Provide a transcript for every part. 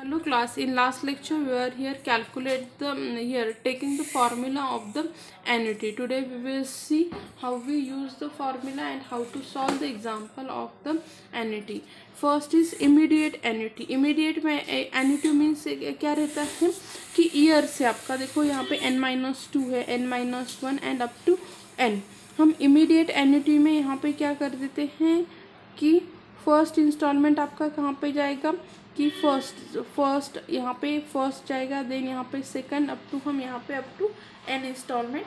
Hello class, in last lecture we were here taking the formula of the annuity. Today we will see how we use the formula and how to solve the example of the annuity. First is immediate annuity. Immediate में annuity means क्या रहता है कि year से आपका देखो यहाँ पे n-2 है, n-1 and up to n. हम इमीडिएट एन्युटी में यहाँ पे क्या कर देते हैं कि फर्स्ट इंस्टॉलमेंट आपका कहाँ पे जाएगा कि फर्स्ट यहाँ पे फर्स्ट जाएगा, देन यहाँ पे सेकंड अप टू हम यहाँ पे अप टू n इंस्टॉलमेंट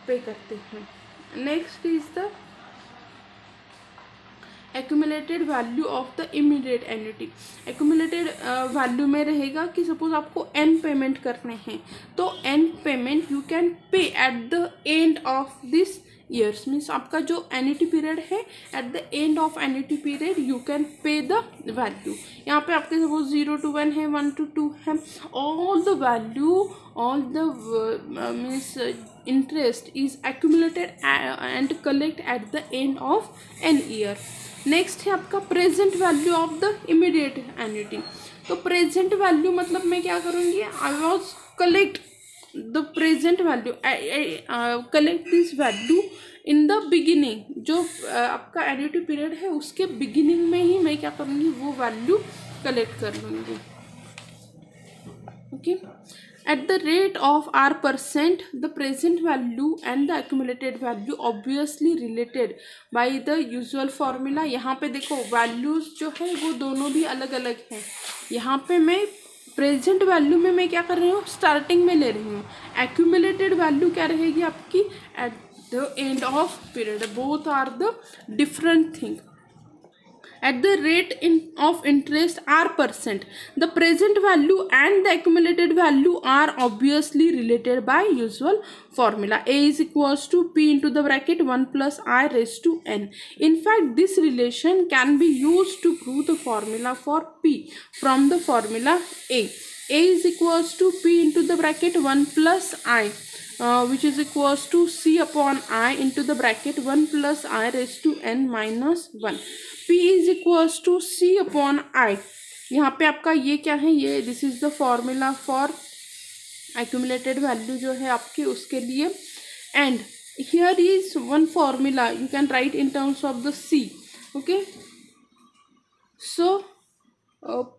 पे करते हैं. Next is the accumulated value of the immediate annuity. Accumulated value में रहेगा कि सपोज आपको n पेमेंट करने हैं तो n payment you can pay eight the end of this years. Means आपका जो एन्युटी पीरियड है eight the end of annuity period you can pay the value. यहाँ पे आपके सपोज 0 to 1 है, 1 to 2 है. All the value all the means interest is accumulated and collect at the end of an year. Next है आपका present value of the immediate annuity. तो present value मतलब मैं क्या करूँगी, I was collect the present value, collect this value in the beginning. जो आपका annuity period है उसके बिगिनिंग में ही मैं क्या करूँगी, वो वैल्यू कलेक्ट कर लूँगी. Okay. At the rate of r%, the present value and the accumulated value obviously related by the usual formula. यहाँ पे देखो values जो है वो दोनों भी अलग अलग हैं. यहाँ पे मैं प्रेजेंट वैल्यू में मैं क्या कर रही हूँ, स्टार्टिंग में ले रही हूँ. एक्यूमुलेटेड वैल्यू क्या रहेगी आपकी at the end of period. Both are the different thing. At the rate of interest r%, the present value and the accumulated value are obviously related by usual formula. A is equals to p into the bracket 1 plus I raised to n. In fact, this relation can be used to prove the formula for p from the formula A. A is equals to p into the bracket 1 plus I. Which is equals to c upon I into the bracket 1 plus I raised to n minus 1. P is equals to c upon I. यहाँ पे आपका ये क्या है, ये this is the formula for accumulated value जो है आपके उसके लिए. And here is one formula you can write in terms of the c. Okay. So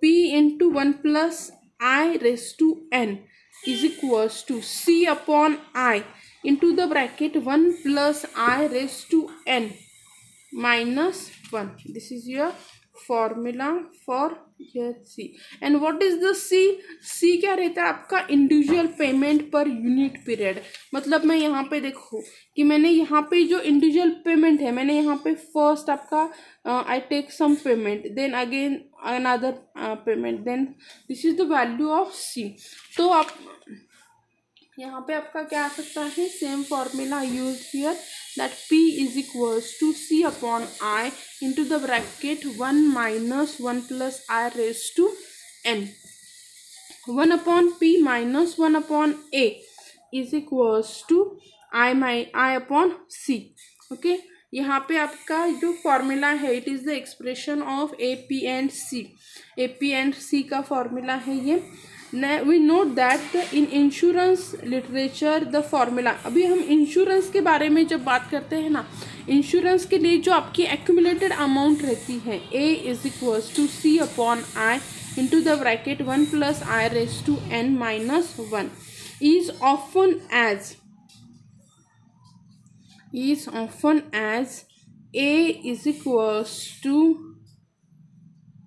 p into 1 plus I raised to n is equals to c upon I into the bracket 1 plus I raised to n minus 1. This is your formula for here c. And what is the c? c क्या रहता है आपका individual payment per unit period. मतलब मैं यहाँ पे देखो कि मैंने यहाँ पे जो इंडिविजुअल पेमेंट है मैंने यहाँ पे फर्स्ट आपका I take some payment, then again another payment, then this is the value of c. तो आप यहाँ पे आपका क्या आ सकता है, same formula use here that p is equals to c upon I into the bracket 1 minus 1 plus I raised to n. 1 upon p minus 1 upon a is equals to I upon c. okay. यहाँ पे आपका जो formula है it is the expression of A P and C. A P and C का formula है ये. We note that in insurance literature the formula. अभी हम इंश्योरेंस के बारे में जब बात करते हैं ना, इंश्योरेंस के लिए जो आपकी एक्यूमुलेटेड अमाउंट रहती है A is equals to C upon I into the bracket 1 plus I raise to n minus 1 is often as a is equals to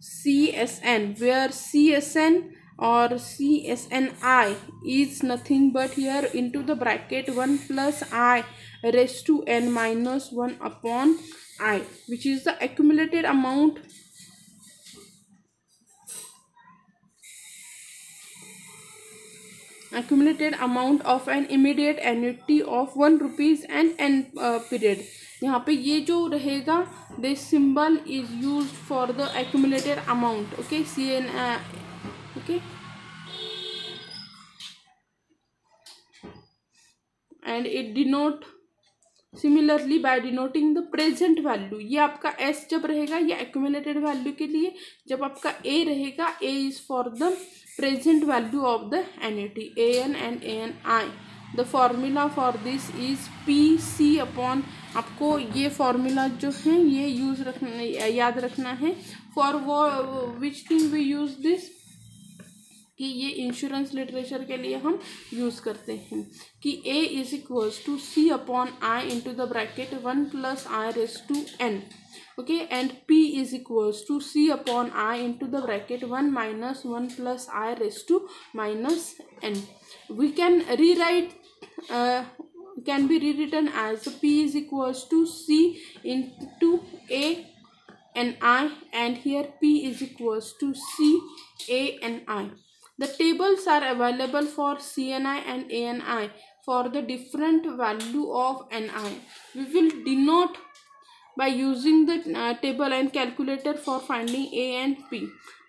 CSN, where CSN or CSNI is nothing but here into the bracket 1 plus I raised to n minus 1 upon I, which is the accumulated amount of an immediate annuity of 1 rupees and n period. यहाँ पे ये जो रहेगा this symbol is used for the accumulated amount. okay. CN okay. and it denote similarly by denoting the present value. ये आपका S जब रहेगा ये एक्यूमुलेटेड वैल्यू के लिए, जब आपका ए रहेगा A is for the present value of the annuity an and ani. The formula for this is PC upon, आपको ये फॉर्मूला जो है ये याद रखना है. For which thing we use this, कि ये इंश्योरेंस लिटरेचर के लिए हम यूज़ करते हैं कि A is equals to C upon I into the bracket 1 plus I raise to n. Okay, and P is equals to C upon I into the bracket 1 minus 1 plus I raise to minus n. We can rewrite can be rewritten as P is equals to C into A and I, and here P is equals to C, A and I. The tables are available for CNI and ANI for the different value of NI. We will denote by using the table and calculator for finding A and P.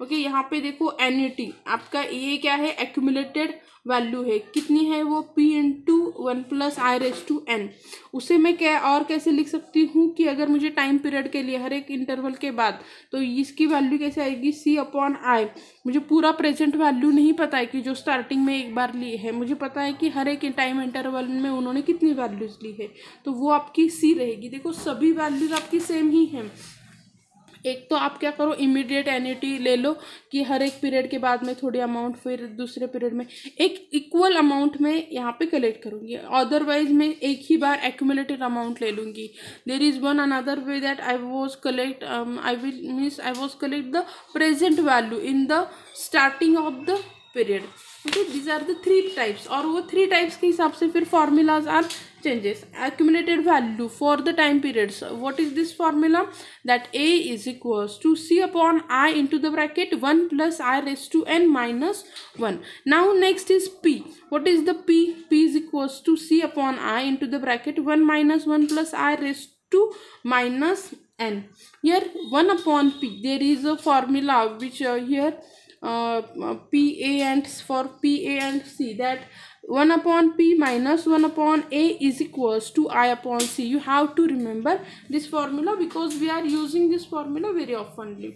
Okay, यहाँ पे देखो annuity आपका ये क्या है, accumulated value है, कितनी है वो P into 1 plus I raise to n. उसे मैं क्या और कैसे लिख सकती हूँ कि अगर मुझे टाइम पीरियड के लिए हर एक इंटरवल के बाद, तो इसकी वैल्यू कैसे आएगी, C अपॉन आई. मुझे पूरा प्रेजेंट वैल्यू नहीं पता है कि जो स्टार्टिंग में एक बार ली है, मुझे पता है कि हर एक टाइम इंटरवल में उन्होंने कितनी वैल्यूज ली है, तो वो आपकी C रहेगी. देखो सभी वैल्यूज आपकी सेम ही हैं. एक तो आप क्या करो, इमीडिएट एन्युटी ले लो कि हर एक पीरियड के बाद में थोड़ी अमाउंट, फिर दूसरे पीरियड में एक इक्वल अमाउंट में यहाँ पे कलेक्ट करूँगी. अदरवाइज मैं एक ही बार एक्यूमुलेटेड अमाउंट ले लूँगी. There is one another way that I was collect the present value in the starting of the period. Okay, these are the 3 types, और वो 3 टाइप्स के हिसाब से फिर formulas are changes. Accumulated value for the time periods. What is this formula? That A is equals to C upon I into the bracket 1 plus I raised to n minus 1. Now next is P. What is the P? P is equals to C upon I into the bracket 1 minus 1 plus I raised to minus n. Here 1 upon P. There is a formula which here PA and for PA and C, that 1 upon P minus 1 upon A is equals to I upon C. You have to remember this formula because we are using this formula very oftenly.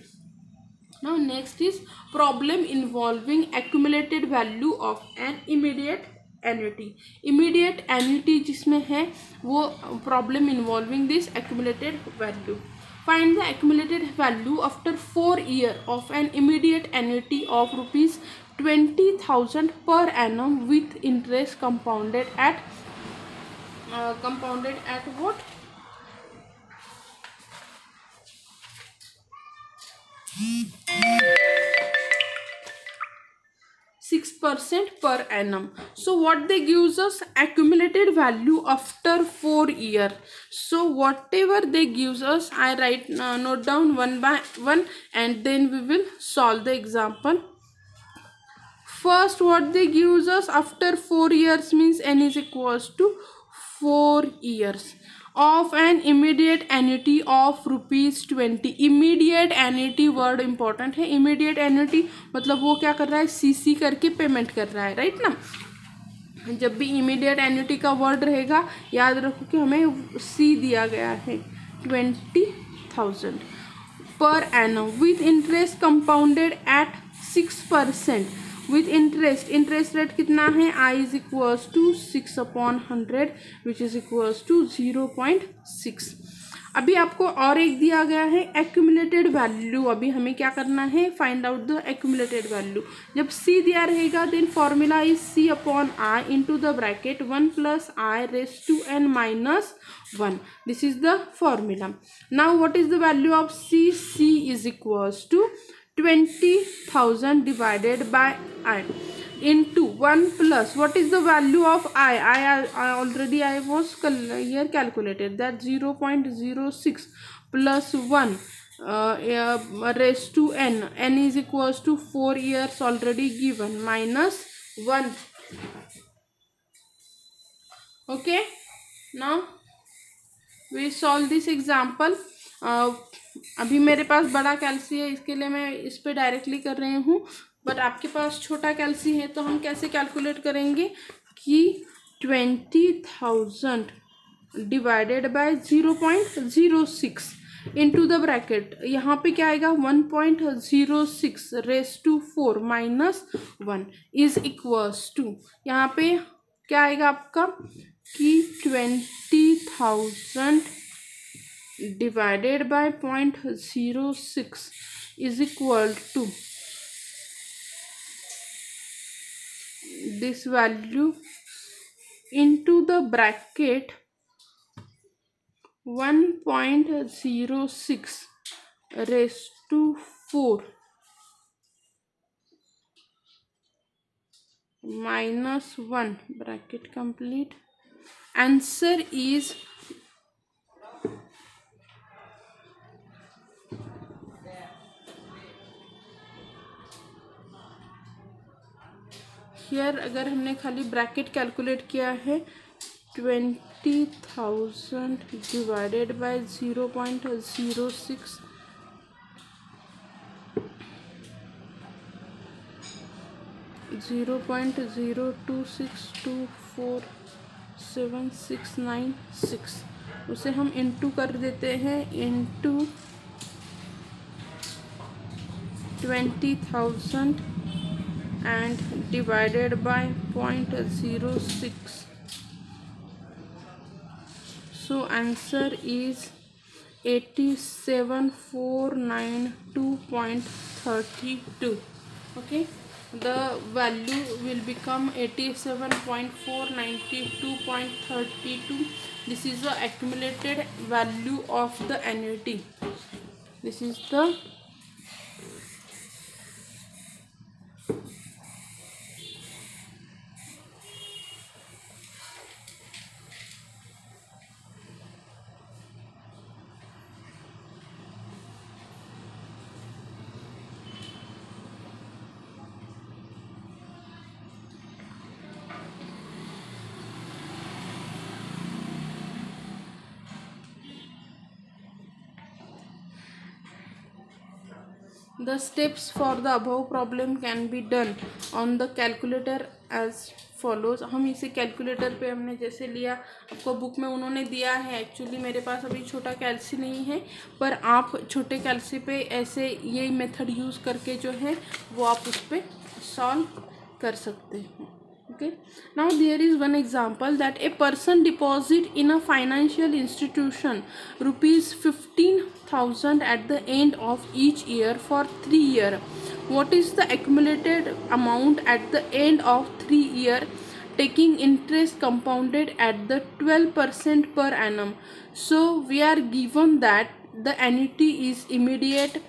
Now next is problem involving accumulated value of an immediate annuity. Immediate annuity जिसमें है वो problem involving this accumulated value. Find the accumulated value after 4 years of an immediate annuity of rupees 20,000 per annum with interest compounded at what? 6% per annum. So what they gives us, accumulated value after 4 years. So whatever they gives us, I write note down one by one, and then we will solve the example. First, what they gives us after 4 years means n is equals to 4 years of an immediate annuity of rupees 20. Immediate annuity word important है. Immediate annuity मतलब वो क्या कर रहा है, CC करके payment कर रहा है, राइट ना. जब भी इमीडिएट एन्युटी का वर्ड रहेगा याद रखो कि हमें सी दिया गया है 20,000 per annum with interest compounded at 6%. With interest rate कितना है, I is equals to 6 upon 100 which is equals to 0.6. अभी आपको और एक दिया गया है एक्यूमुलेटेड वैल्यू. अभी हमें क्या करना है, find out the accumulated value. जब सी दिया रहेगा then formula is C upon I into the bracket 1 plus I raise to n minus 1. This is the formula. Now what is the value of C? C is equals to 20,000 divided by I into 1 plus what is the value of I already I was here calculated that 0.06 plus 1 raised to n is equals to 4 years already given minus 1. Okay, now we solve this example. अभी मेरे पास बड़ा कैल्सी है, इसके लिए मैं इस पे directly कर रही हूँ, बट आपके पास छोटा कैल्सी है तो हम कैसे कैलकुलेट करेंगे कि 20,000 divided by 0.06 into the bracket यहाँ पे क्या आएगा 1.06 raise to 4 minus 1 is equals to, यहाँ पे क्या आएगा आपका कि 20,000 divided by 0.06 is equal to this value into the bracket 1.06 raised to 4 minus 1 bracket complete. Answer is here, अगर हमने खाली ब्रैकेट कैलकुलेट किया है 20,000 डिवाइडेड बाय 0.06 0.02624769 उसे हम इंटू कर देते हैं into 20,000 and divided by 0.06. So answer is 87,492.32. Okay, the value will become 87,492.32. This is the accumulated value of the annuity. This is the The steps for the above problem can be done on the calculator as follows. हम इसे calculator पे हमने जैसे लिया, आपको book में उन्होंने दिया है, एक्चुअली मेरे पास अभी छोटा कैल्सी नहीं है, पर आप छोटे कैल्सी पे ऐसे ये मेथड यूज़ करके जो है वो आप उस पर सॉल्व कर सकते हैं. Okay, now there is one example that a person deposit in a financial institution rupees 15,000 at the end of each year for 3 years. What is the accumulated amount at the end of 3 years, taking interest compounded at the 12% per annum? So we are given that the annuity is immediate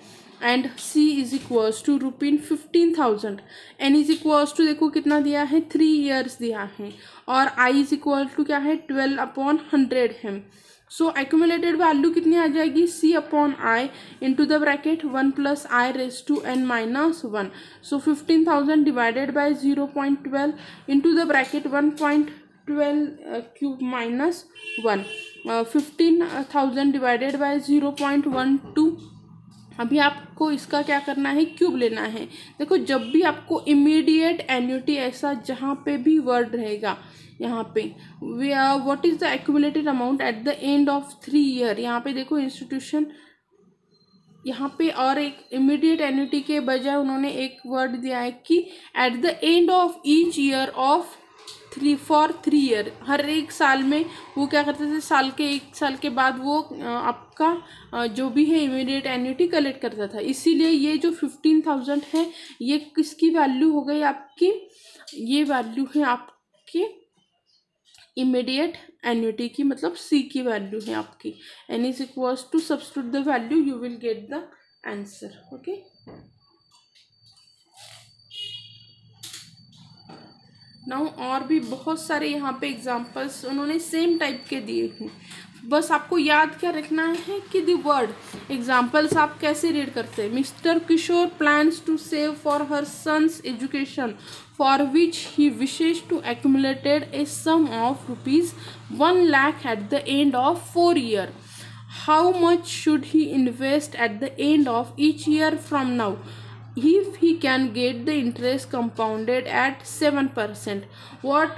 and C is equals to ₹15,000. N is equals to देखो कितना दिया है 3 years दिया है, और I is equal to क्या है 12/100 है. सो एक्यूमुलेटेड वैल्यू कितनी आ जाएगी C/I into the bracket 1 + I raised to n - 1. So 15,000 divided by 0.12 into the bracket 1.12 cube minus 1. 15,000 divided by 0.12. अभी आपको इसका क्या करना है, क्यूब लेना है. देखो जब भी आपको इमीडिएट एन्युटी ऐसा जहाँ पे भी वर्ड रहेगा यहाँ पे what is the accumulated amount at the end of 3 years, यहाँ पे देखो इंस्टीट्यूशन यहाँ पे, और एक इमीडिएट एन्युटी के बजाय उन्होंने एक वर्ड दिया है कि eight the end of each year of 3 years. हर एक साल में वो क्या करते थे, एक साल के बाद वो आपका जो भी है इमीडिएट एन्युटी कलेक्ट करता था. इसीलिए ये जो 15,000 है ये किसकी वैल्यू हो गई आपकी, ये वैल्यू है आपकी इमीडिएट एन्युटी की, मतलब सी की वैल्यू है आपकी. N is equals to substitute the value, you will get the answer. Okay, now और भी बहुत सारे यहाँ पे एग्जांपल्स उन्होंने सेम टाइप के दिए हैं. बस आपको याद क्या रखना है कि दी वर्ड एग्जाम्पल्स आप कैसे रीड करते हैं. Mister Kishore plans to save for her son's education for which he wishes to accumulated a sum of ₹1 lakh at the end of 4 years. How much should he invest at the end of each year from now if he can get the interest compounded at 7%? What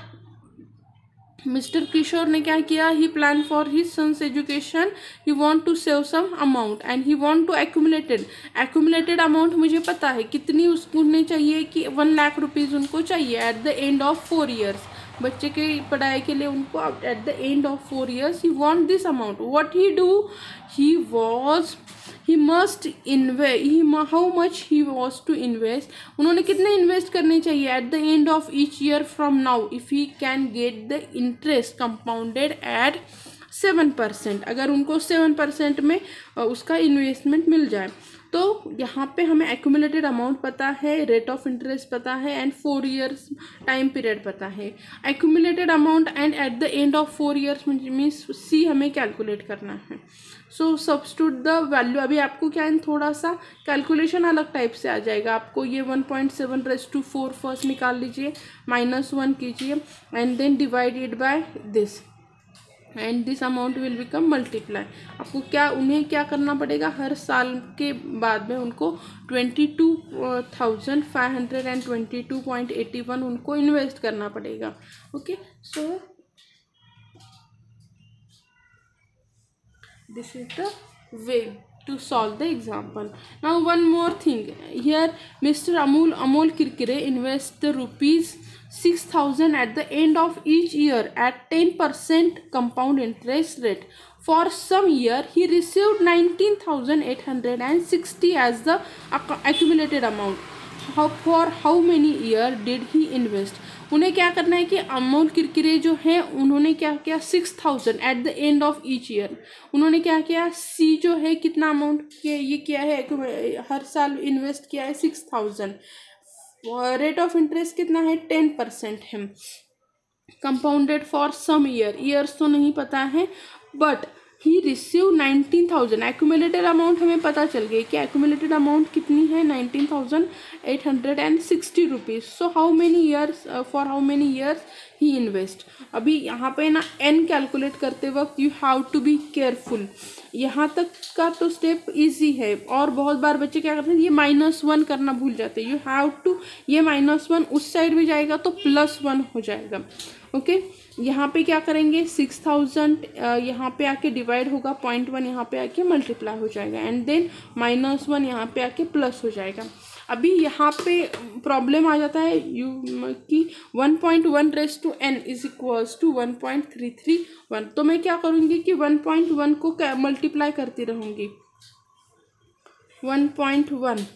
mister Kishore ने क्या किया, he plan for his sons education, he want to save some amount and he want to accumulated amount मुझे पता है कितनी उसको चाहिए कि 1,00,000 रुपीज़ उनको चाहिए at the end of 4 years। बच्चे के पढ़ाई के लिए उनको at the end of 4 years he want this amount. What he do, he must invest, how much he was to invest, उन्होंने कितने इन्वेस्ट करने चाहिए at the end of each year from now if he can get the interest compounded at 7%, अगर उनको 7% में उसका investment मिल जाए। तो यहाँ पे हमें एक्यूमुलेटेड अमाउंट पता है, रेट ऑफ इंटरेस्ट पता है एंड 4 years टाइम पीरियड पता है। Accumulated amount and at the end of 4 years means C हमें कैलकुलेट करना है। सो सब्स्टिट्यूट द वैल्यू, अभी आपको क्या है थोड़ा सा कैलकुलेशन अलग टाइप से आ जाएगा। आपको ये 1.7/4 फर्स्ट निकाल लीजिए, -1 कीजिए and then divided by this and this amount will become multiply. आपको क्या उन्हें क्या करना पड़ेगा, हर साल के बाद में उनको 22,522.81 उनको इन्वेस्ट करना पड़ेगा। Okay, so this is the way to solve the example. Now one more thing here, Mr. Amol Kirkire invests the ₹6,000 at the end of each year at 10% compound interest rate. For some year he received 19,860 as the accumulated amount. For how many year did he invest? उन्हें क्या करना है कि अमोल किरकिरे जो हैं उन्होंने क्या किया, 6,000 eight the end of each year. उन्होंने क्या किया, सी जो है कितना अमाउंट ये किया है, हर साल इन्वेस्ट किया है 6,000। रेट ऑफ इंटरेस्ट कितना है, 10% है। कंपाउंडेड फॉर सम ईयर्स तो नहीं पता है, but he receive 19,000। Accumulated amount हमें पता चल गई कि एक्यूमुलेटेड अमाउंट कितनी है, 19,860 rupees. So how many years, for how many years he invest. अभी यहाँ पे ना एन कैलकुलेट करते वक्त you have to be careful. यहाँ तक का तो स्टेप इजी है, और बहुत बार बच्चे क्या करते हैं, ये -1 करना भूल जाते हैं। यू हैव टू, ये -1 उस साइड में जाएगा तो +1 हो जाएगा। ओके, यहाँ पे क्या करेंगे, 6,000 यहाँ पे आके डिवाइड होगा, 0.1 यहाँ पे आके मल्टीप्लाई हो जाएगा एंड देन -1 यहाँ पे आके प्लस हो जाएगा। अभी यहाँ पे प्रॉब्लम आ जाता है कि 1.1/n इज इक्वल्स टू 1.331। तो मैं क्या करूँगी कि 1.1 को मल्टीप्लाई करती रहूँगी, 1.1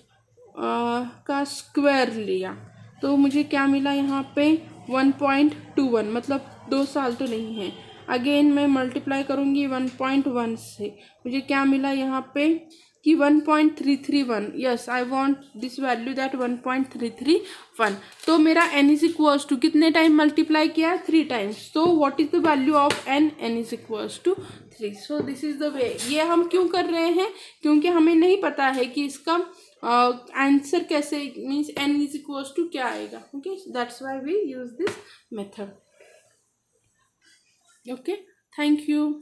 का स्क्वायर लिया तो मुझे क्या मिला यहाँ पे 1.21, मतलब 2 साल तो नहीं है। अगेन मैं मल्टीप्लाई करूँगी 1.1 से, मुझे क्या मिला यहाँ पे कि 1.331। Yes, I want this value that 1.331। तो मेरा n इज इक्वल्स टू कितने टाइम मल्टीप्लाई किया, 3 times. So what is the value of n, n is equals to 3। So this is the way. ये हम क्यों कर रहे हैं, क्योंकि हमें नहीं पता है कि इसका आंसर कैसे, means n is equals to क्या आएगा। Okay, that's why we use this method. Okay, thank you.